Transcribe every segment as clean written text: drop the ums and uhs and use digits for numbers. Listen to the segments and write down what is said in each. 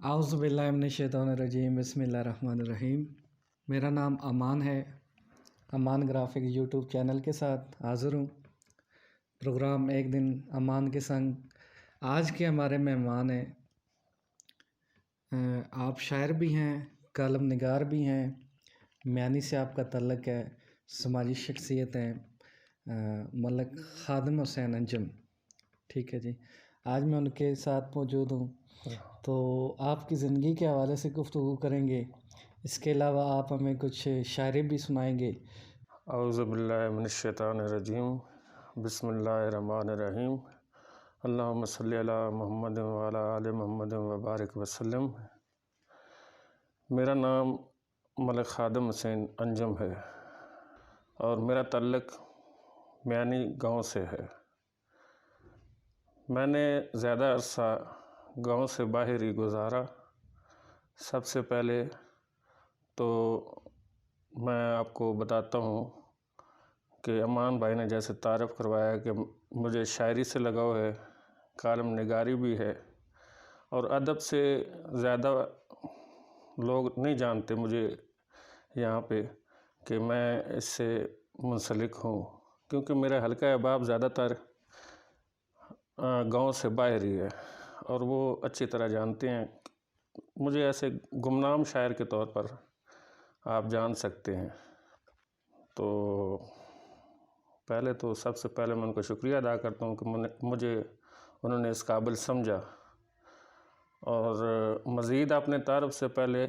اعوذ باللہ من الشیطان الرجیم، بسم اللہ الرحمن الرحیم۔ میرا نام امان ہے۔ امان گرافک یوٹیوب چینل کے ساتھ حاضر ہوں۔ پروگرام ایک دن امان کے سنگ۔ آج کے ہمارے مہمان ہیں، آپ شاعر بھی ہیں، کالم نگار بھی ہیں، میانی سے آپ کا تعلق ہے، سماجی شخصیت ہیں، ملک خادم حسین انجم۔ ٹھیک ہے جی، آج میں ان کے ساتھ موجود ہوں تو آپ کی زندگی کے حوالے سے گفتگو کریں گے۔ اس کے علاوہ آپ ہمیں کچھ شاعری بھی سنائیں گے۔ اعوذ باللہ من الشیطان الرجیم، بسم اللہ الرحمن الرحیم، اللہم صلی علی محمد وعلی آل محمد وبارک وسلم۔ میرا نام ملک خادم حسین انجم ہے اور میرا تعلق میانی گاؤں سے ہے۔ میں نے زیادہ عرصہ گاؤں سے باہر ہی گزارا۔ سب سے پہلے تو میں آپ کو بتاتا ہوں کہ امان بھائی نے جیسے تعارف کروایا کہ مجھے شاعری سے لگاؤ ہے، کالم نگاری بھی ہے، اور ادب سے زیادہ لوگ نہیں جانتے مجھے یہاں پہ کہ میں اس سے منسلک ہوں، کیونکہ میرا حلقہ احباب زیادہ تر گاؤں سے باہر ہی ہے اور وہ اچھی طرح جانتے ہیں مجھے ایسے گمنام شاعر کے طور پر آپ جان سکتے ہیں۔ تو پہلے تو سب سے پہلے میں ان کا شکریہ ادا کرتا ہوں کہ مجھے انہوں نے اس قابل سمجھا۔ اور مزید اپنے تعارف سے پہلے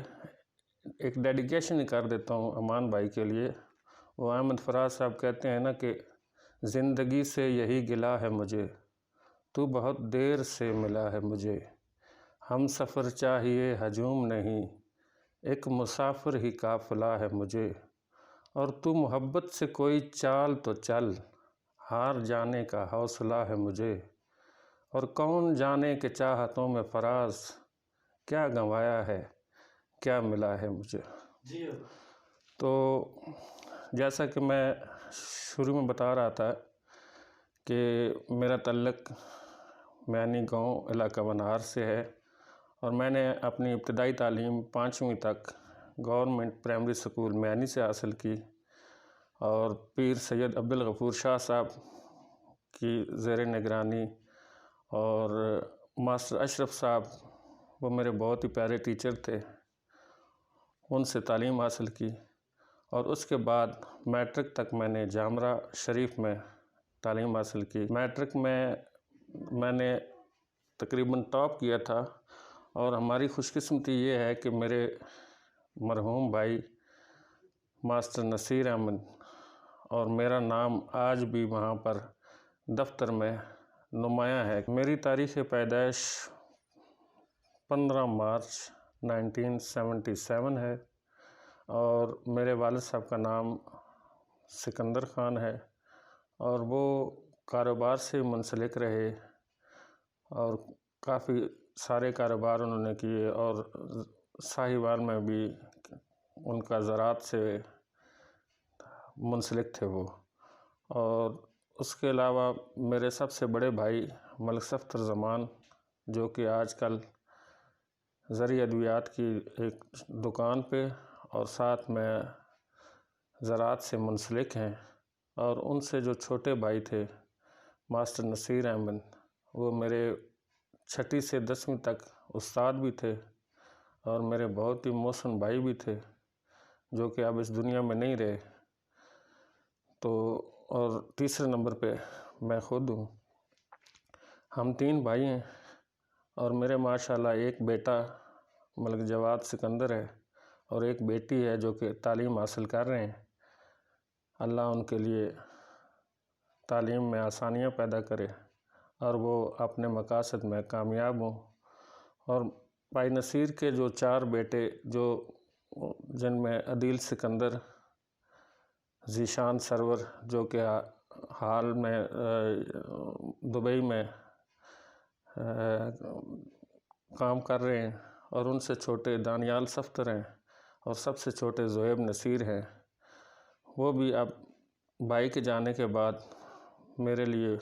ایک ڈیڈیکیشن ہی کر دیتا ہوں امان بھائی کے لیے۔ وہ احمد فراز صاحب کہتے ہیں نا کہ زندگی سے یہی گلہ ہے مجھے، تو بہت دیر سے ملا ہے مجھے، ہم سفر چاہیے ہجوم نہیں، ایک مسافر ہی قافلہ ہے مجھے، اور تو محبت سے کوئی چال تو چل، ہار جانے کا حوصلہ ہے مجھے، اور کون جانے کہ چاہتوں میں فراز، کیا گنوایا ہے کیا ملا ہے مجھے۔ تو جیسا کہ میں شروع میں بتا رہا تھا کہ میرا تعلق میانی گاؤں علاقہ ونہار سے ہے، اور میں نے اپنی ابتدائی تعلیم 5ویں تک گورنمنٹ پرائمری سکول میانی سے حاصل کی، اور پیر سید عبدالغفور شاہ صاحب کی زیر نگرانی اور ماسٹر اشرف صاحب، وہ میرے بہت ہی پیارے ٹیچر تھے، ان سے تعلیم حاصل کی۔ اور اس کے بعد میٹرک تک میں نے جامرہ شریف میں تعلیم حاصل کی۔ میٹرک میں نے تقریباً ٹاپ کیا تھا، اور ہماری خوش قسمتی یہ ہے کہ میرے مرحوم بھائی ماسٹر نصیر احمد اور میرا نام آج بھی وہاں پر دفتر میں نمایاں ہے۔ میری تاریخ پیدائش 15 مارچ 1977 ہے، اور میرے والد صاحب کا نام سکندر خان ہے، اور وہ کاروبار سے منسلک رہے اور کافی سارے کاروبار انہوں نے کیے، اور ساہیوال میں بھی ان کا زراعت سے منسلک تھے وہ۔ اور اس کے علاوہ میرے سب سے بڑے بھائی ملک صفتر زمان، جو کہ آج کل زرعی ادویات کی ایک دکان پہ اور ساتھ میں زراعت سے منسلک ہیں، اور ان سے جو چھوٹے بھائی تھے ماسٹر نصیر احمد، وہ میرے 6 سے 10ویں تک استاد بھی تھے، اور میرے بہت ہی محسن بھائی بھی تھے جو کہ اب اس دنیا میں نہیں رہے۔ تو اور تیسرے نمبر پہ میں خود ہوں۔ ہم 3 بھائی ہیں، اور میرے ماشاءاللہ ایک بیٹا ملک جواد سکندر ہے، اور ایک بیٹی ہے جو کہ تعلیم حاصل کر رہے ہیں۔ اللہ ان کے لیے تعلیم میں آسانیاں پیدا کرے اور وہ اپنے مقاصد میں کامیاب ہوں۔ اور بھائی نصیر کے جو 4 بیٹے، جن میں عدیل سکندر، ذیشان سرور جو کہ حال میں دبئی میں کام کر رہے ہیں، اور ان سے چھوٹے دانیال صفتر ہیں، اور سب سے چھوٹے زہیب نصیر ہیں، وہ بھی اب بھائی کے جانے کے بعد میرے لیے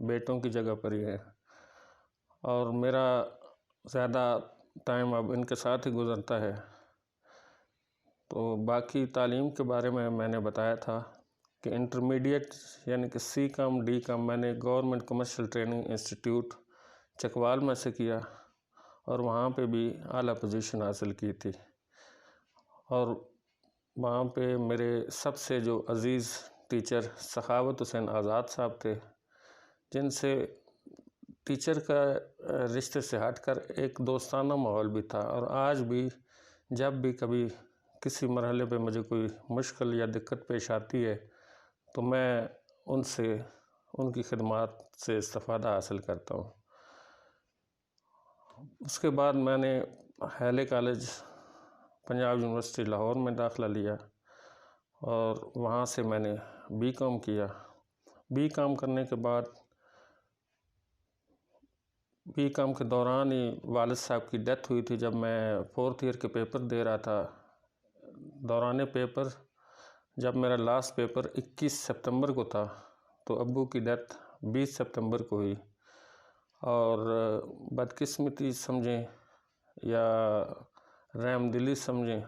بیٹوں کی جگہ پر ہی ہیں۔ اور میرا زیادہ ٹائم اب ان کے ساتھ ہی گزرتا ہے۔ تو باقی تعلیم کے بارے میں نے بتایا تھا کہ انٹرمیڈیٹ یعنی کہ سی کام ڈی کام میں نے government commercial training institute Chakwal میں سے کیا اور وہاں پہ بھی اعلیٰ پوزیشن حاصل کی تھی، اور وہاں پہ میرے سب سے جو عزیز ٹیچر سخاوت حسین آزاد صاحب تھے، جن سے ٹیچر کا رشتے سے ہٹ کر ایک دوستانہ ماحول بھی تھا، اور آج بھی جب بھی کبھی کسی مرحلے پہ مجھے کوئی مشکل یا دقت پیش آتی ہے تو میں ان کی خدمات سے استفادہ حاصل کرتا ہوں۔ اس کے بعد میں نے ہیلے کالج پنجاب یونیورسٹی لاہور میں داخلہ لیا اور وہاں سے میں نے بی کام کیا۔ بی کام کرنے کے بعد بی کام کے دوران ہی والد صاحب کی ڈیتھ ہوئی تھی جب میں 4th ایئر کے پیپر دے رہا تھا۔ دوران پیپر جب میرا لاسٹ پیپر 21 سپتمبر کو تھا تو ابو کی ڈیتھ 20 سپتمبر کو ہوئی، اور بدقسمتی سمجھیں یا رحم دلی سمجھیں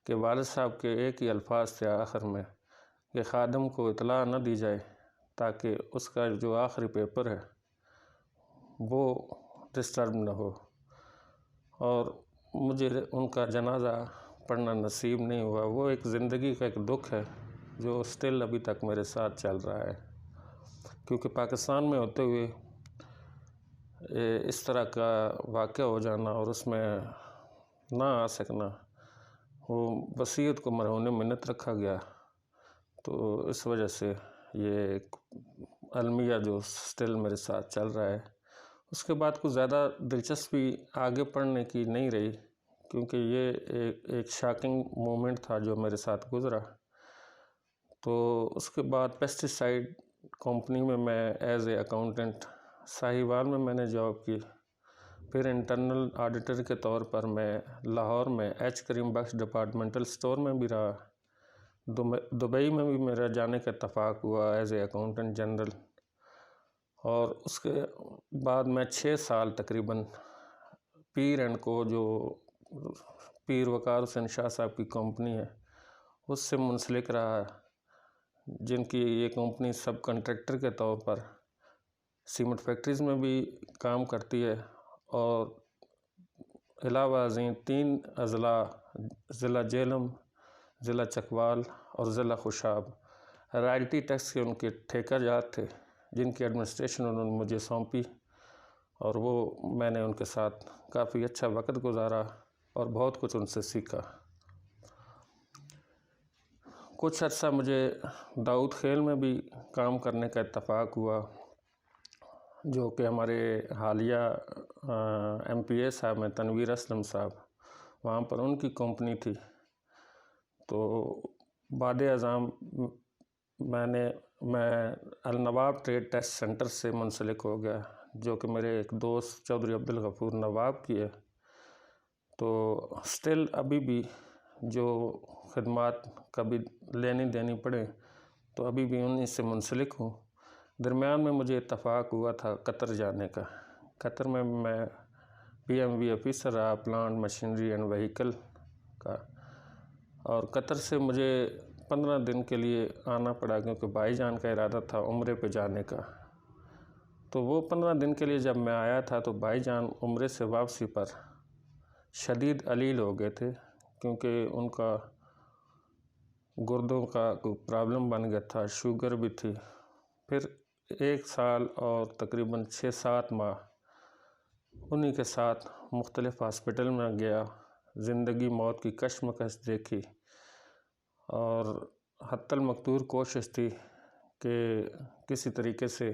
کہ والد صاحب کے ایک ہی الفاظ تھے آخر میں کہ خادم کو اطلاع نہ دی جائے تاکہ اس کا جو آخری پیپر ہے وہ ڈسٹرب نہ ہو، اور مجھے ان کا جنازہ پڑھنا نصیب نہیں ہوا۔ وہ ایک زندگی کا ایک دکھ ہے جو سٹل ابھی تک میرے ساتھ چل رہا ہے، کیونکہ پاکستان میں ہوتے ہوئے اس طرح کا واقعہ ہو جانا اور اس میں نہ آ سکنا، وہ وصیت کو مرہون منت رکھا گیا، تو اس وجہ سے یہ ایک المیہ جو سٹل میرے ساتھ چل رہا ہے۔ اس کے بعد کچھ زیادہ دلچسپی آگے پڑھنے کی نہیں رہی، کیونکہ یہ ایک شاکنگ مومنٹ تھا جو میرے ساتھ گزرا۔ تو اس کے بعد پیسٹیسائیڈ کمپنی میں ایز اے اکاؤنٹنٹ ساہیوال میں نے جاب کی، پھر انٹرنل آڈیٹر کے طور پر میں لاہور میں ایچ کریم بخش ڈپارٹمنٹل سٹور میں بھی رہا۔ دبئی میں بھی میرا جانے کا اتفاق ہوا ایز اے اکاؤنٹنٹ جنرل، اور اس کے بعد میں 6 سال تقریباً پیر اینڈ کو، جو پیر وقار حسین شاہ صاحب کی کمپنی ہے، اس سے منسلک رہا، جن کی یہ کمپنی سب کنٹریکٹر کے طور پر سیمنٹ فیکٹریز میں بھی کام کرتی ہے، اور علاوہ ازیں 3 اضلاع ضلع جہلم، ضلع چکوال اور ضلع خوشاب رائلٹی ٹیکس کے ان کے ٹھیکہ جات تھے، جن کی ایڈمنسٹریشن انہوں نے مجھے سونپی، اور وہ میں نے ان کے ساتھ کافی اچھا وقت گزارا اور بہت کچھ ان سے سیکھا۔ کچھ عرصہ مجھے داؤد خیل میں بھی کام کرنے کا اتفاق ہوا، جو کہ ہمارے حالیہ ایم پی اے صاحب ہیں تنویر اسلم صاحب، وہاں پر ان کی کمپنی تھی۔ تو بعد ازاں میں النواب ٹریڈ ٹیسٹ سینٹر سے منسلک ہو گیا، جو کہ میرے ایک دوست چودھری عبدالغفور نواب کی ہے۔ تو سٹل ابھی بھی جو خدمات کبھی لینی دینی پڑے تو ابھی بھی انہیں سے منسلک ہوں۔ درمیان میں مجھے اتفاق ہوا تھا قطر جانے کا۔ قطر میں پی ایم وی آفیسر رہا، پلانٹ مشینری اینڈ وہیکل کا، اور قطر سے مجھے 15 دن کے لیے آنا پڑا، کیونکہ بھائی جان کا ارادہ تھا عمرے پہ جانے کا۔ تو وہ 15 دن کے لیے جب میں آیا تھا تو بھائی جان عمرے سے واپسی پر شدید علیل ہو گئے تھے، کیونکہ ان کا گردوں کا کوئی پرابلم بن گیا تھا، شوگر بھی تھی۔ پھر 1 سال اور تقریباً 6-7 ماہ انہی کے ساتھ مختلف ہاسپٹل میں گیا، زندگی موت کی کشمکش دیکھی، اور حتی المقدور کوشش تھی کہ کسی طریقے سے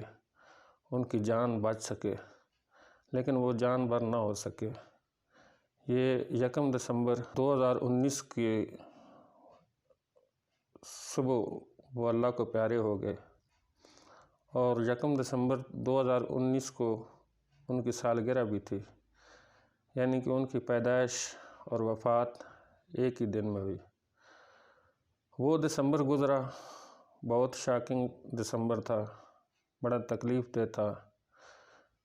ان کی جان بچ سکے، لیکن وہ جان بر نہ ہو سکے۔ یہ 1 دسمبر 2019 کی صبح وہ اللہ کو پیارے ہو گئے، اور 1 دسمبر 2019 کو ان کی سالگرہ بھی تھی، یعنی کہ ان کی پیدائش اور وفات ایک ہی دن میں ہوئی۔ وہ دسمبر گزرا، بہت شاکنگ دسمبر تھا، بڑا تکلیف دہ تھا۔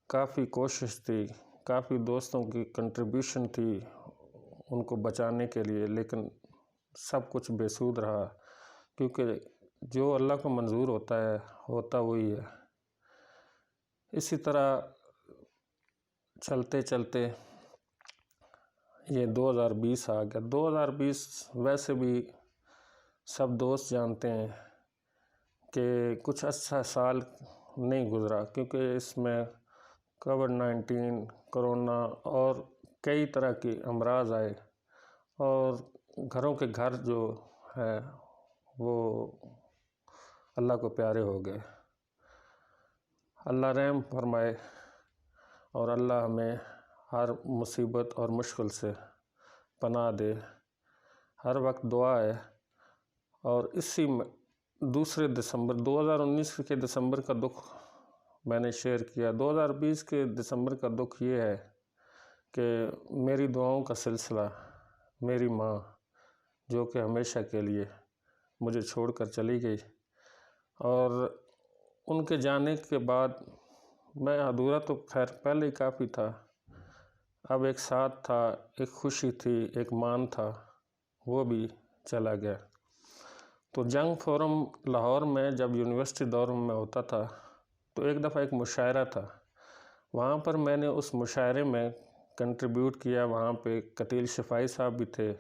کافی کوشش تھی کافی دوستوں کی کنٹریبیوشن تھی ان کو بچانے کے لیے، لیکن سب کچھ بے سود رہا، کیونکہ جو اللہ کو منظور ہوتا ہے ہوتا وہی ہے۔ اسی طرح چلتے چلتے یہ 2020 آ گیا۔ 2020 ویسے بھی سب دوست جانتے ہیں کہ کچھ اچھا سال نہیں گزرا، کیونکہ اس میں کووڈ-19، کرونا اور کئی طرح کی امراض آئے اور گھروں کے گھر جو ہے وہ اللہ کو پیارے ہو گئے۔ اللہ رحم فرمائے اور اللہ ہمیں ہر مصیبت اور مشکل سے پناہ دے، ہر وقت دعا ہے۔ اور اسی میں 2019 کے دسمبر کا دکھ میں نے شیئر کیا۔ 2020 کے دسمبر کا دکھ یہ ہے کہ میری دعاؤں کا سلسلہ، میری ماں جو کہ ہمیشہ کے لیے مجھے چھوڑ کر چلی گئی، اور ان کے جانے کے بعد میں ادھورا تو خیر پہلے ہی کافی تھا، اب ایک ساتھ تھا، ایک خوشی تھی، ایک مان تھا، وہ بھی چلا گیا۔ تو جنگ فورم لاہور میں جب یونیورسٹی دور میں ہوتا تھا تو ایک دفعہ ایک مشاعرہ تھا، وہاں پر میں نے اس مشاعرے میں کنٹریبیوٹ کیا۔ وہاں پہ قتیل شفائی صاحب بھی تھے،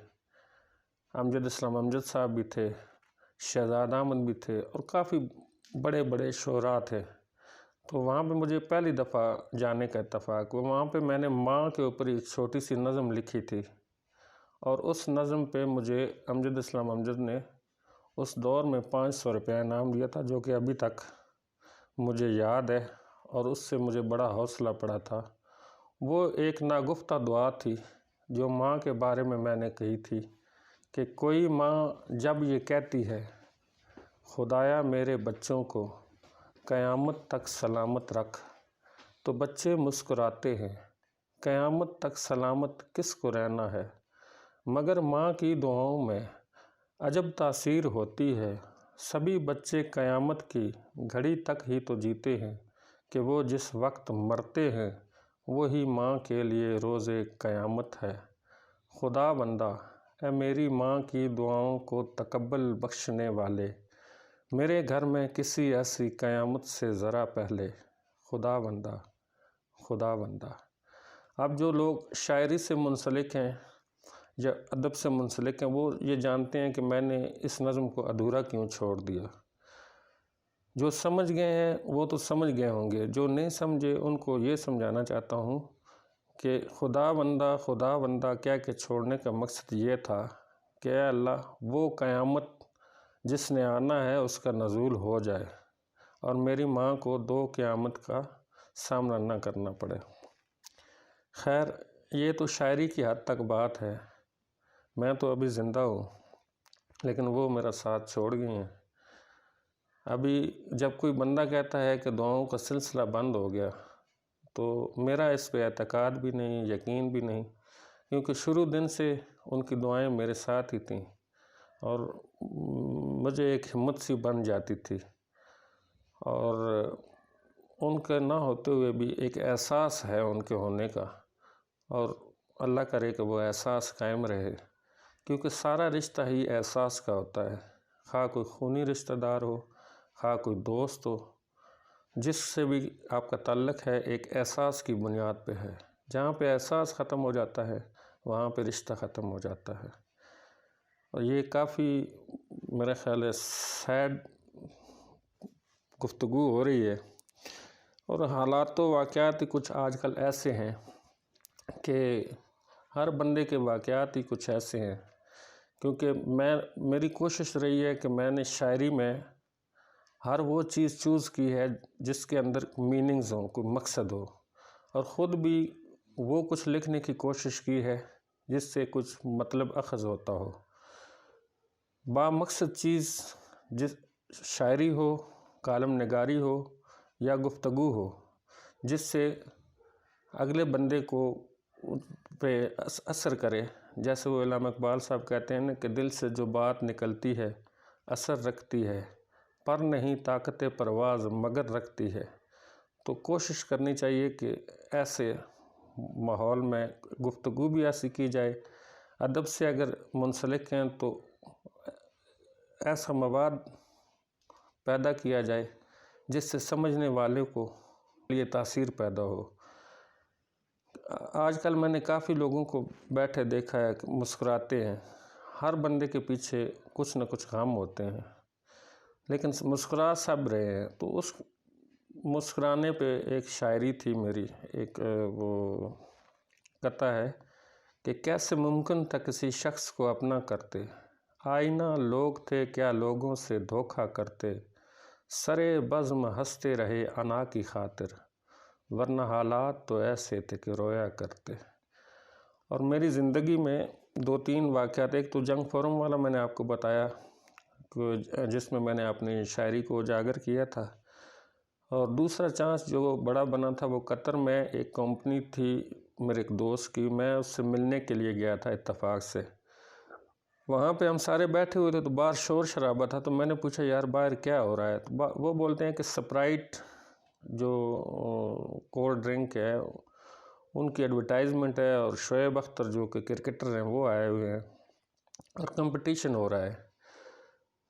امجد اسلام امجد صاحب بھی تھے، شہزاد احمد بھی تھے، اور کافی بڑے بڑے شعراء تھے۔ تو وہاں پہ مجھے پہلی دفعہ جانے کا اتفاق ہوا۔ وہاں پہ میں نے ماں کے اوپر ایک چھوٹی سی نظم لکھی تھی، اور اس نظم پہ مجھے امجد اسلام امجد نے اس دور میں 500 روپیہ انعام دیا تھا، جو کہ ابھی تک مجھے یاد ہے اور اس سے مجھے بڑا حوصلہ پڑا تھا۔ وہ ایک ناگفتہ دعا تھی جو ماں کے بارے میں نے کہی تھی کہ کوئی ماں جب یہ کہتی ہے خدایا میرے بچوں کو قیامت تک سلامت رکھ، تو بچے مسکراتے ہیں، قیامت تک سلامت کس کو رہنا ہے، مگر ماں کی دعاؤں میں عجب تاثیر ہوتی ہے، سبھی بچے قیامت کی گھڑی تک ہی تو جیتے ہیں کہ وہ جس وقت مرتے ہیں وہی ماں کے لیے روز قیامت ہے۔ خدا بندہ اے میری ماں کی دعاؤں کو تقبل بخشنے والے، میرے گھر میں کسی ایسی قیامت سے ذرا پہلے، خدا بندہ خدا بندہ۔ اب جو لوگ شاعری سے منسلک ہیں یا ادب سے منسلک ہیں وہ یہ جانتے ہیں کہ میں نے اس نظم کو ادھورا کیوں چھوڑ دیا۔ جو سمجھ گئے ہیں وہ تو سمجھ گئے ہوں گے، جو نہیں سمجھے ان کو یہ سمجھانا چاہتا ہوں کہ خدا بندہ کیا کہ چھوڑنے کا مقصد یہ تھا کہ اے اللہ وہ قیامت جس نے آنا ہے اس کا نزول ہو جائے اور میری ماں کو دو قیامت کا سامنا نہ کرنا پڑے۔ خیر یہ تو شاعری کی حد تک بات ہے، میں تو ابھی زندہ ہوں لیکن وہ میرا ساتھ چھوڑ گئی ہیں۔ ابھی جب کوئی بندہ کہتا ہے کہ دعاؤں کا سلسلہ بند ہو گیا تو میرا اس پہ اعتقاد بھی نہیں، یقین بھی نہیں، کیونکہ شروع دن سے ان کی دعائیں میرے ساتھ ہی تھیں اور مجھے ایک ہمت سی بن جاتی تھی، اور ان کے نہ ہوتے ہوئے بھی ایک احساس ہے ان کے ہونے کا، اور اللہ کرے کہ وہ احساس قائم رہے، کیونکہ سارا رشتہ ہی احساس کا ہوتا ہے، خواہ کوئی خونی رشتہ دار ہو، خواہ کوئی دوست ہو، جس سے بھی آپ کا تعلق ہے ایک احساس کی بنیاد پہ ہے۔ جہاں پہ احساس ختم ہو جاتا ہے وہاں پہ رشتہ ختم ہو جاتا ہے، اور یہ کافی میرا خیال ہے سیڈ گفتگو ہو رہی ہے، اور حالات و واقعات ہی کچھ آج کل ایسے ہیں کہ ہر بندے کے واقعات ہی کچھ ایسے ہیں، کیونکہ میری کوشش رہی ہے کہ میں نے شاعری میں ہر وہ چیز چوز کی ہے جس کے اندر میننگز ہوں، کوئی مقصد ہو، اور خود بھی وہ کچھ لکھنے کی کوشش کی ہے جس سے کچھ مطلب اخذ ہوتا ہو، با مقصد چیز، جس شاعری ہو، کالم نگاری ہو یا گفتگو ہو، جس سے اگلے بندے کو پہ اثر کرے۔ جیسے وہ علامہ اقبال صاحب کہتے ہیں نا کہ دل سے جو بات نکلتی ہے اثر رکھتی ہے، پر نہیں طاقت پرواز مگر رکھتی ہے۔ تو کوشش کرنی چاہیے کہ ایسے ماحول میں گفتگو بھی ایسی کی جائے، ادب سے اگر منسلک ہیں تو ایسا مواد پیدا کیا جائے جس سے سمجھنے والے کو یہ تاثیر پیدا ہو۔ آج کل میں نے کافی لوگوں کو بیٹھے دیکھا ہے کہ مسکراتے ہیں، ہر بندے کے پیچھے کچھ نہ کچھ غم ہوتے ہیں، لیکن مسکرا سب رہے ہیں۔ تو اس مسکرانے پہ ایک شاعری تھی میری، ایک وہ قطعہ ہے کہ کیسے ممکن تھا کسی شخص کو اپنا کرتے، آئینہ لوگ تھے کیا لوگوں سے دھوکہ کرتے، سرے بزم ہنستے رہے انا کی خاطر، ورنہ حالات تو ایسے تھے کہ رویا کرتے۔ اور میری زندگی میں 2-3 واقعات، ایک تو جنگ فورم والا میں نے آپ کو بتایا جس میں نے اپنی شاعری کو اجاگر کیا تھا، اور دوسرا چانس جو بڑا بنا تھا وہ قطر میں ایک کمپنی تھی میرے ایک دوست کی، میں اس سے ملنے کے لیے گیا تھا اتفاق سے۔ وہاں پہ ہم سارے بیٹھے ہوئے تھے تو باہر شور شرابہ تھا، تو میں نے پوچھا یار باہر کیا ہو رہا ہے؟ تو وہ بولتے ہیں کہ سپرائٹ جو کولڈ ڈرنک ہے ان کی ایڈورٹائزمنٹ ہے، اور شعیب اختر جو کہ کرکٹر ہیں وہ آئے ہوئے ہیں اور کمپٹیشن ہو رہا ہے،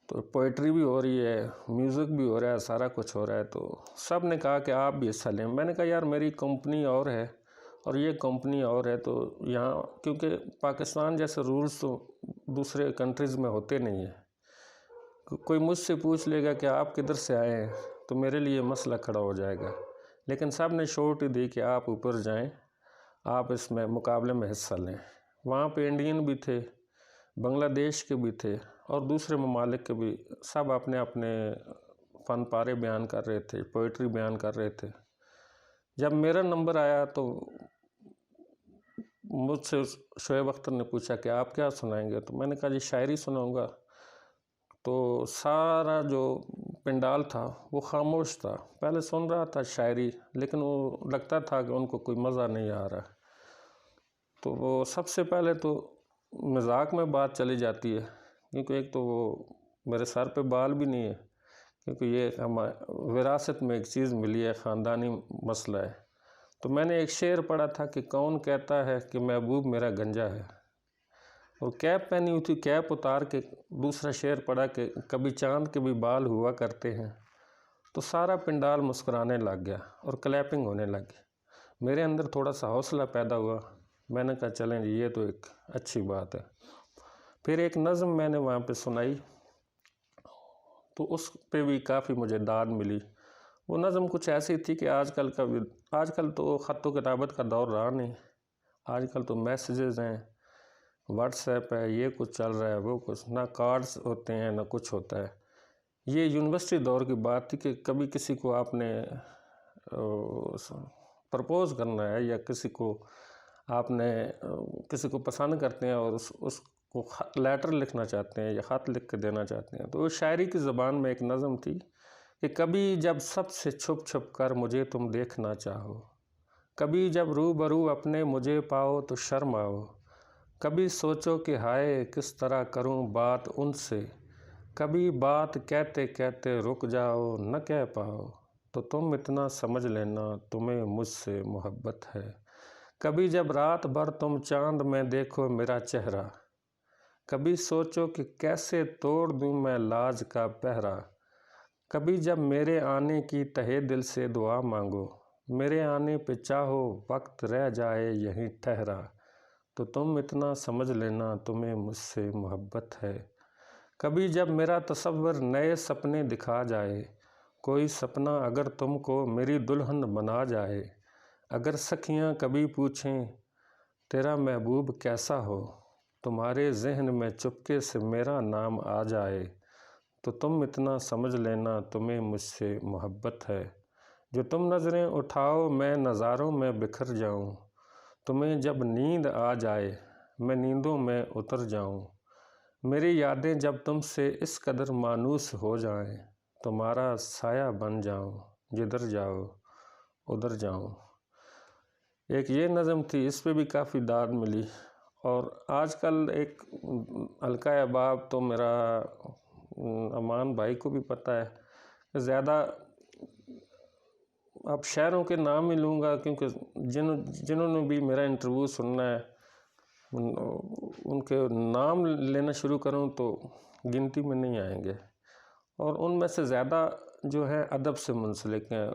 تو پوئٹری بھی ہو رہی ہے، میوزک بھی ہو رہا ہے، سارا کچھ ہو رہا ہے۔ تو سب نے کہا کہ آپ بھی حصہ لیں۔ میں نے کہا یار میری کمپنی اور ہے اور یہ کمپنی اور ہے، تو یہاں کیونکہ پاکستان جیسے رولز تو دوسرے کنٹریز میں ہوتے نہیں ہیں، کوئی مجھ سے پوچھ لے گا کہ آپ کدھر سے آئے ہیں تو میرے لیے مسئلہ کھڑا ہو جائے گا، لیکن سب نے شورٹی دی کہ آپ اوپر جائیں، آپ اس میں مقابلے میں حصہ لیں۔ وہاں پہ انڈین بھی تھے، بنگلہ دیش کے بھی تھے اور دوسرے ممالک کے بھی، سب اپنے اپنے فن پارے بیان کر رہے تھے، پوئٹری بیان کر رہے تھے۔ جب میرا نمبر آیا تو مجھ سے شعیب اختر نے پوچھا کہ آپ کیا سنائیں گے؟ تو میں نے کہا جی شاعری سناؤں گا۔ تو سارا جو پنڈال تھا وہ خاموش تھا، پہلے سن رہا تھا شاعری لیکن وہ لگتا تھا کہ ان کو کوئی مزہ نہیں آ رہا۔ تو وہ سب سے پہلے تو مذاق میں بات چلی جاتی ہے، کیونکہ ایک تو وہ میرے سر پہ بال بھی نہیں ہے، کیونکہ یہ وراثت میں ایک چیز ملی ہے، خاندانی مسئلہ ہے۔ تو میں نے ایک شعر پڑھا تھا کہ کون کہتا ہے کہ محبوب میرا گنجا ہے، اور کیپ پہنی ہوئی تھی، کیپ اتار کے دوسرا شعر پڑھا کہ کبھی چاند کے بھی بال ہوا کرتے ہیں۔ تو سارا پنڈال مسکرانے لگ گیا اور کلیپنگ ہونے لگی۔ میرے اندر تھوڑا سا حوصلہ پیدا ہوا، میں نے کہا چلیں جی یہ تو ایک اچھی بات ہے۔ پھر ایک نظم میں نے وہاں پہ سنائی تو اس پہ بھی کافی مجھے داد ملی۔ وہ نظم کچھ ایسی تھی کہ آج کل تو خط و کتابت کا دور رہا نہیں، آج کل تو میسیجز ہیں، واٹس ایپ ہے، یہ کچھ چل رہا ہے، وہ کچھ، نہ کارڈز ہوتے ہیں نہ کچھ ہوتا ہے۔ یہ یونیورسٹی دور کی بات تھی کہ کبھی کسی کو آپ نے پرپوز کرنا ہے یا کسی کو آپ نے کسی کو پسند کرتے ہیں اور اس کو لیٹر لکھنا چاہتے ہیں یا خط لکھ کے دینا چاہتے ہیں، تو اس شاعری کی زبان میں ایک نظم تھی کہ کبھی جب سب سے چھپ چھپ کر مجھے تم دیکھنا چاہو، کبھی جب روبرو اپنے مجھے پاؤ تو شرم آؤ، کبھی سوچو کہ ہائے کس طرح کروں بات ان سے، کبھی بات کہتے کہتے رک جاؤ نہ کہہ پاؤ، تو تم اتنا سمجھ لینا تمہیں مجھ سے محبت ہے، کبھی جب رات بھر تم چاند میں دیکھو میرا چہرہ، کبھی سوچو کہ کیسے توڑ دوں میں لاج کا پہرا، کبھی جب میرے آنے کی تہہ دل سے دعا مانگو، میرے آنے پہ چاہو وقت رہ جائے یہیں ٹھہرا، تو تم اتنا سمجھ لینا تمہیں مجھ سے محبت ہے، کبھی جب میرا تصور نئے سپنے دکھا جائے، کوئی سپنا اگر تم کو میری دلہن بنا جائے، اگر سکھیاں کبھی پوچھیں تیرا محبوب کیسا ہو، تمہارے ذہن میں چپکے سے میرا نام آ جائے، تو تم اتنا سمجھ لینا تمہیں مجھ سے محبت ہے، جو تم نظریں اٹھاؤ میں نظاروں میں بکھر جاؤں، تمہیں جب نیند آ جائے میں نیندوں میں اتر جاؤں، میری یادیں جب تم سے اس قدر مانوس ہو جائیں، تمہارا سایہ بن جاؤں، جدھر جاؤ ادھر جاؤں۔ ایک یہ نظم تھی، اس پہ بھی کافی داد ملی۔ اور آج کل ایک حلقہ احباب تو میرا امان بھائی کو بھی پتہ ہے کہ زیادہ اب شاعروں کے نام ہی لوں گا کیونکہ جنہوں نے بھی میرا انٹرویو سننا ہے ان کے نام لینا شروع کروں تو گنتی میں نہیں آئیں گے، اور ان میں سے زیادہ جو ہے ادب سے منسلک ہیں۔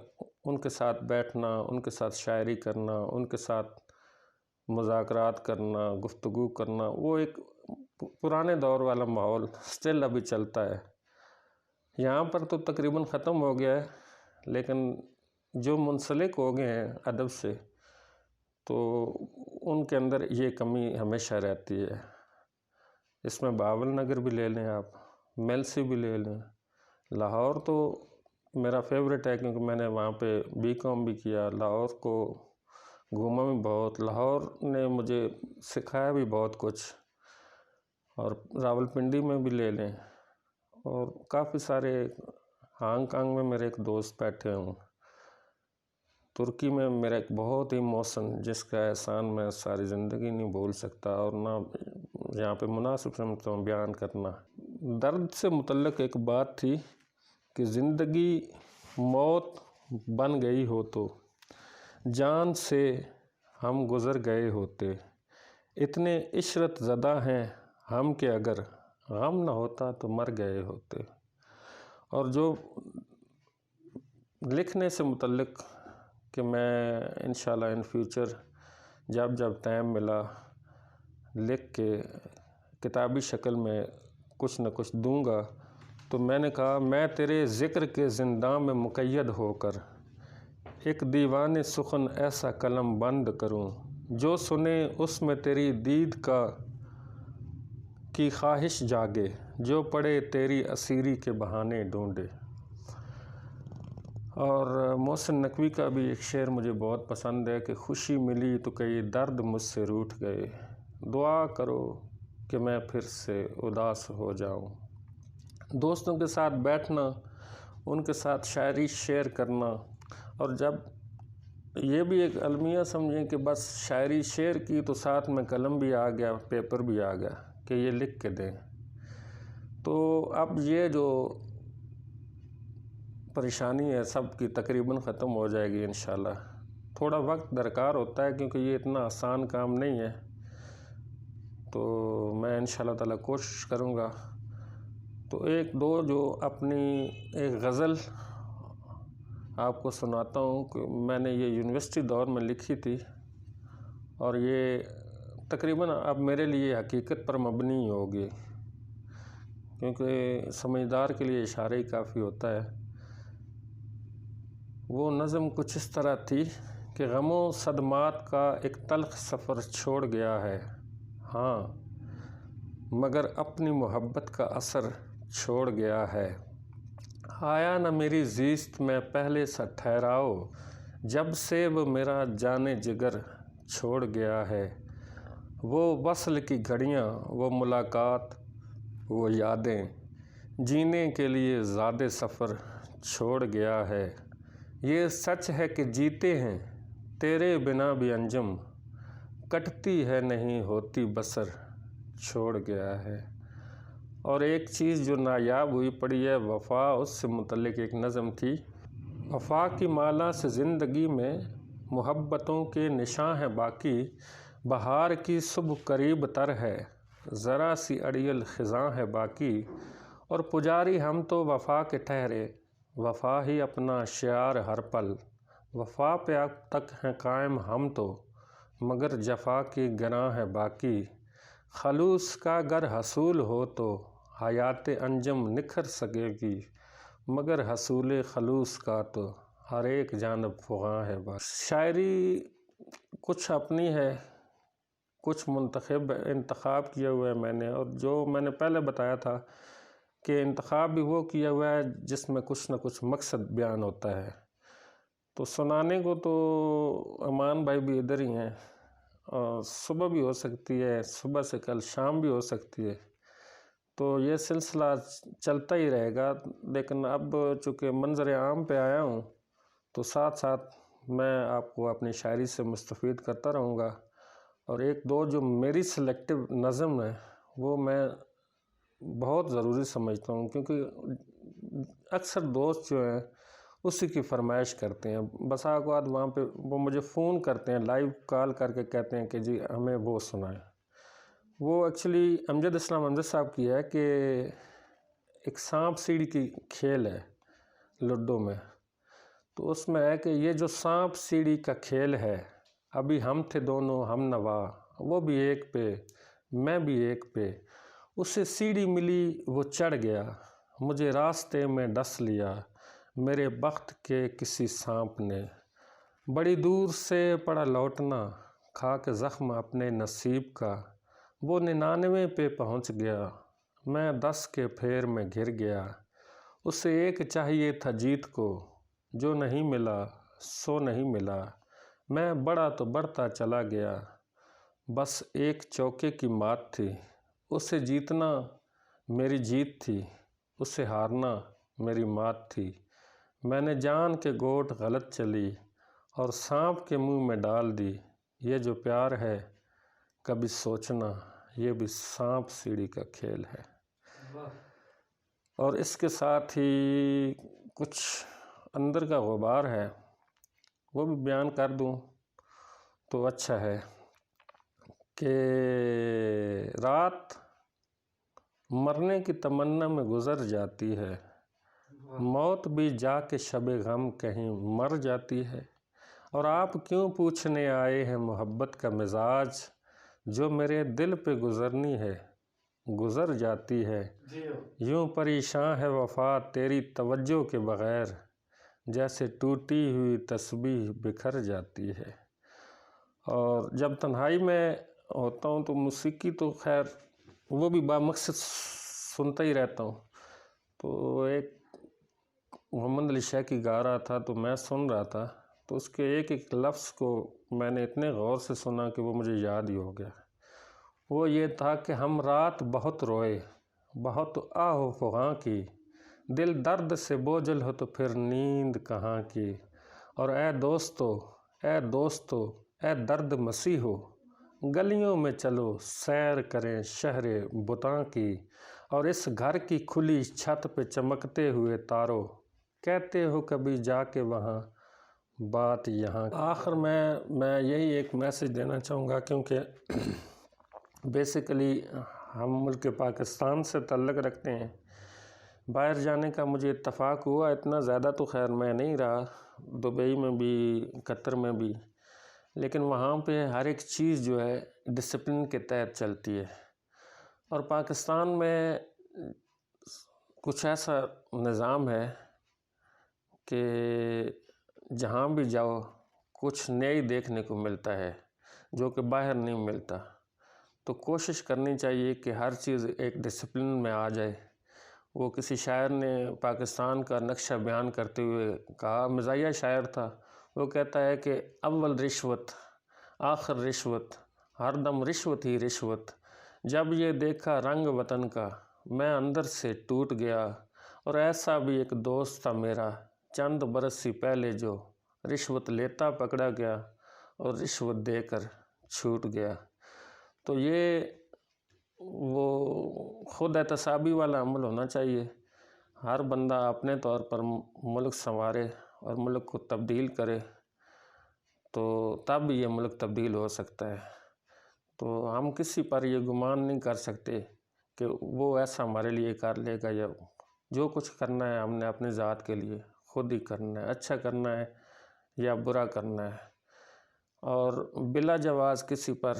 ان کے ساتھ بیٹھنا، ان کے ساتھ شاعری کرنا، ان کے ساتھ مذاکرات کرنا، گفتگو کرنا، وہ ایک پرانے دور والا ماحول سٹل ابھی چلتا ہے۔ یہاں پر تو تقریباً ختم ہو گیا ہے، لیکن جو منسلک ہو گئے ہیں ادب سے تو ان کے اندر یہ کمی ہمیشہ رہتی ہے۔ اس میں بہاول نگر بھی لے لیں، آپ میلسی بھی لے لیں، لاہور تو میرا فیوریٹ ہے کیونکہ میں نے وہاں پہ BCom بھی کیا، لاہور کو گھوما بھی بہت، لاہور نے مجھے سکھایا بھی بہت کچھ، اور راولپنڈی میں بھی لے لیں، اور کافی سارے ہانگ کانگ میں میرے ایک دوست بیٹھے ہوں، ترکی میں میرا ایک بہت ہی محسن جس کا احسان میں ساری زندگی نہیں بھول سکتا اور نہ یہاں پہ مناسب سمجھتا ہوں بیان کرنا۔ درد سے متعلق ایک بات تھی کہ زندگی موت بن گئی ہو تو جان سے ہم گزر گئے ہوتے، اتنے عشرت زدہ ہیں ہم کہ اگر غم نہ ہوتا تو مر گئے ہوتے۔ اور جو لکھنے سے متعلق کہ میں انشاءاللہ ان فیوچر جب ٹائم ملا لکھ کے کتابی شکل میں کچھ نہ کچھ دوں گا، تو میں نے کہا میں تیرے ذکر کے زنداں میں مقید ہو کر ایک دیوان سخن ایسا قلم بند کروں، جو سنے اس میں تیری دید کی خواہش جاگے، جو پڑھے تیری اسیری کے بہانے ڈھونڈے۔ اور محسن نقوی کا بھی ایک شعر مجھے بہت پسند ہے کہ خوشی ملی تو کئی درد مجھ سے روٹھ گئے، دعا کرو کہ میں پھر سے اداس ہو جاؤں۔ دوستوں کے ساتھ بیٹھنا، ان کے ساتھ شاعری شیئر کرنا، اور جب یہ بھی ایک المیہ سمجھیں کہ بس شاعری شیئر کی تو ساتھ میں قلم بھی آ گیا، پیپر بھی آ گیا کہ یہ لکھ کے دیں، تو اب یہ جو پریشانی ہے سب کی تقریباً ختم ہو جائے گی انشاءاللہ۔ تھوڑا وقت درکار ہوتا ہے کیونکہ یہ اتنا آسان کام نہیں ہے، تو میں انشاءاللہ تعالی کوشش کروں گا۔ تو ایک دو جو اپنی ایک غزل آپ کو سناتا ہوں کہ میں نے یہ یونیورسٹی دور میں لکھی تھی، اور یہ تقریباً اب میرے لیے حقیقت پر مبنی ہوگی کیونکہ سمجھدار کے لیے اشارہ ہی کافی ہوتا ہے۔ وہ نظم کچھ اس طرح تھی کہ غم و صدمات کا ایک تلخ سفر چھوڑ گیا ہے، ہاں مگر اپنی محبت کا اثر چھوڑ گیا ہے۔ آیا نہ میری زیست میں پہلے سا ٹھہراؤ، جب سے وہ میرا جان جگر چھوڑ گیا ہے۔ وہ وصل کی گھڑیاں، وہ ملاقات، وہ یادیں، جینے کے لیے زاد سفر چھوڑ گیا ہے۔ یہ سچ ہے کہ جیتے ہیں تیرے بنا بھی انجم، کٹتی ہے نہیں ہوتی بسر چھوڑ گیا ہے۔ اور ایک چیز جو نایاب ہوئی پڑی ہے وفا، اس سے متعلق ایک نظم تھی۔ وفا کی مالا سے زندگی میں محبتوں کے نشاں ہیں باقی، بہار کی صبح قریب تر ہے، ذرا سی اڑیل خزاں ہے باقی، اور پجاری ہم تو وفا کے ٹھہرے، وفا ہی اپنا شعار ہر پل، وفا پہ اب تک ہیں قائم ہم تو، مگر جفا کی گراں ہے باقی، خلوص کا گر حصول ہو تو حیات انجم نکھر سکے گی، مگر حصول خلوص کا تو ہر ایک جانب فغاں ہے باقی۔ شاعری کچھ اپنی ہے، کچھ انتخاب کیا ہوا ہے میں نے، اور جو میں نے پہلے بتایا تھا کہ انتخاب بھی وہ کیا ہوا ہے جس میں کچھ نہ کچھ مقصد بیان ہوتا ہے۔ تو سنانے کو تو امان بھائی بھی ادھر ہی ہیں، اور صبح بھی ہو سکتی ہے، صبح سے کل شام بھی ہو سکتی ہے، تو یہ سلسلہ چلتا ہی رہے گا، لیکن اب چونکہ منظر عام پہ آیا ہوں تو ساتھ ساتھ میں آپ کو اپنی شاعری سے مستفید کرتا رہوں گا۔ اور ایک دو جو میری سلیکٹیو نظم ہے وہ میں بہت ضروری سمجھتا ہوں، کیونکہ اکثر دوست جو ہیں اسی کی فرمائش کرتے ہیں. بسا اوقات وہاں پہ وہ مجھے فون کرتے ہیں، لائیو کال کر کے کہتے ہیں کہ جی ہمیں وہ سنائیں. وہ ایکچولی امجد اسلام امجد صاحب کی ہے کہ ایک سانپ سیڑھی کی کھیل ہے لوڈو میں. تو اس میں ہے کہ یہ جو سانپ سیڑھی کا کھیل ہے، ابھی ہم تھے دونوں ہم نوا، وہ بھی ایک پہ میں بھی ایک پہ، اسے سیڑھی ملی وہ چڑھ گیا، مجھے راستے میں ڈس لیا میرے بخت کے کسی سانپ نے. بڑی دور سے پڑا لوٹنا کھا کے زخم اپنے نصیب کا، وہ 99 پہ پہنچ گیا، میں 10 کے پھیر میں گر گیا. اسے ایک چاہیے تھا جیت کو، جو نہیں ملا سو نہیں ملا، میں بڑا تو بڑھتا چلا گیا، بس ایک چوکے کی مات تھی، اسے جیتنا میری جیت تھی، اسے ہارنا میری مات تھی. میں نے جان کے گوٹ غلط چلی اور سانپ کے منہ میں ڈال دی، یہ جو پیار ہے کبھی سوچنا یہ بھی سانپ سیڑھی کا کھیل ہے. اور اس کے ساتھ ہی کچھ اندر کا غبار ہے، وہ بھی بیان کر دوں تو اچھا ہے کہ رات مرنے کی تمنا میں گزر جاتی ہے، موت بھی جا کے شب غم کہیں مر جاتی ہے. اور آپ کیوں پوچھنے آئے ہیں محبت کا مزاج، جو میرے دل پہ گزرنی ہے گزر جاتی ہے. یوں پریشاں ہے وفا تیری توجہ کے بغیر، جیسے ٹوٹی ہوئی تسبیح بکھر جاتی ہے. اور جب تنہائی میں ہوتا ہوں تو موسیقی تو خیر وہ بھی بامقصد سنتا ہی رہتا ہوں. تو ایک محمد علی شاہ کی گا رہا تھا تو میں سن رہا تھا، تو اس کے ایک ایک لفظ کو میں نے اتنے غور سے سنا کہ وہ مجھے یاد ہی ہو گیا. وہ یہ تھا کہ ہم رات بہت روئے، بہت آہ و فغاں کی، دل درد سے بوجھل ہو تو پھر نیند کہاں کی. اور اے دوستو اے دوستو اے درد مسیحو، گلیوں میں چلو سیر کریں شہر بتاں کی، اور اس گھر کی کھلی چھت پہ چمکتے ہوئے تارو، کہتے ہو کبھی جا کے وہاں بات یہاں. آخر میں یہی ایک میسج دینا چاہوں گا، کیونکہ بیسیکلی ہم ملک پاکستان سے تعلق رکھتے ہیں. باہر جانے کا مجھے اتفاق ہوا، اتنا زیادہ تو خیر میں نہیں رہا، دبئی میں بھی قطر میں بھی، لیکن وہاں پہ ہر ایک چیز جو ہے ڈسپلن کے تحت چلتی ہے. اور پاکستان میں کچھ ایسا نظام ہے کہ جہاں بھی جاؤ کچھ نئی دیکھنے کو ملتا ہے جو کہ باہر نہیں ملتا. تو کوشش کرنی چاہیے کہ ہر چیز ایک ڈسپلن میں آ جائے. وہ کسی شاعر نے پاکستان کا نقشہ بیان کرتے ہوئے کہا، مزاحیہ شاعر تھا، وہ کہتا ہے کہ اول رشوت آخر رشوت، ہر دم رشوت ہی رشوت، جب یہ دیکھا رنگ وطن کا میں اندر سے ٹوٹ گیا. اور ایسا بھی ایک دوست تھا میرا چند برس ہی پہلے جو رشوت لیتا پکڑا گیا اور رشوت دے کر چھوٹ گیا. تو یہ وہ خود احتسابی والا عمل ہونا چاہیے. ہر بندہ اپنے طور پر ملک سنوارے اور ملک کو تبدیل کرے، تو تب یہ ملک تبدیل ہو سکتا ہے. تو ہم کسی پر یہ گمان نہیں کر سکتے کہ وہ ایسا ہمارے لیے کر لے گا، یا جو کچھ کرنا ہے ہم نے اپنی ذات کے لیے خود ہی کرنا ہے، اچھا کرنا ہے یا برا کرنا ہے. اور بلا جواز کسی پر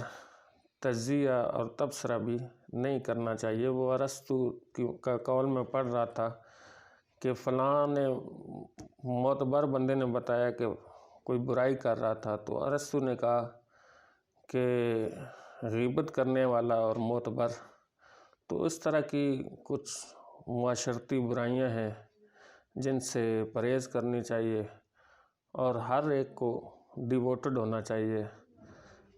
تجزیہ اور تبصرہ بھی نہیں کرنا چاہیے. وہ ارسطو کا قول میں پڑھ رہا تھا کہ فلاں نے معتبر بندے نے بتایا کہ کوئی برائی کر رہا تھا، تو ارسطو نے کہا کہ غیبت کرنے والا اور معتبر، تو اس طرح کی کچھ معاشرتی برائیاں ہیں جن سے پرہیز کرنی چاہیے. اور ہر ایک کو ڈیووٹڈ ہونا چاہیے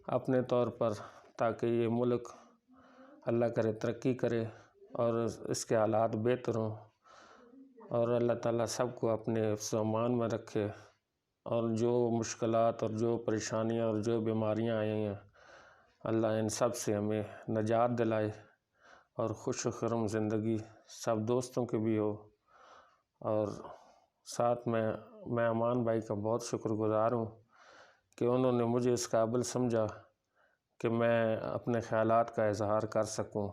اپنے طور پر، تاکہ یہ ملک اللہ کرے ترقی کرے اور اس کے حالات بہتر ہوں، اور اللہ تعالیٰ سب کو اپنے حفظ و امان میں رکھے. اور جو مشکلات اور جو پریشانیاں اور جو بیماریاں آئی ہیں، اللہ ان سب سے ہمیں نجات دلائے اور خوش و خرم زندگی سب دوستوں کے بھی ہو. اور ساتھ میں میں امان بھائی کا بہت شکر گزار ہوں کہ انہوں نے مجھے اس قابل سمجھا کہ میں اپنے خیالات کا اظہار کر سکوں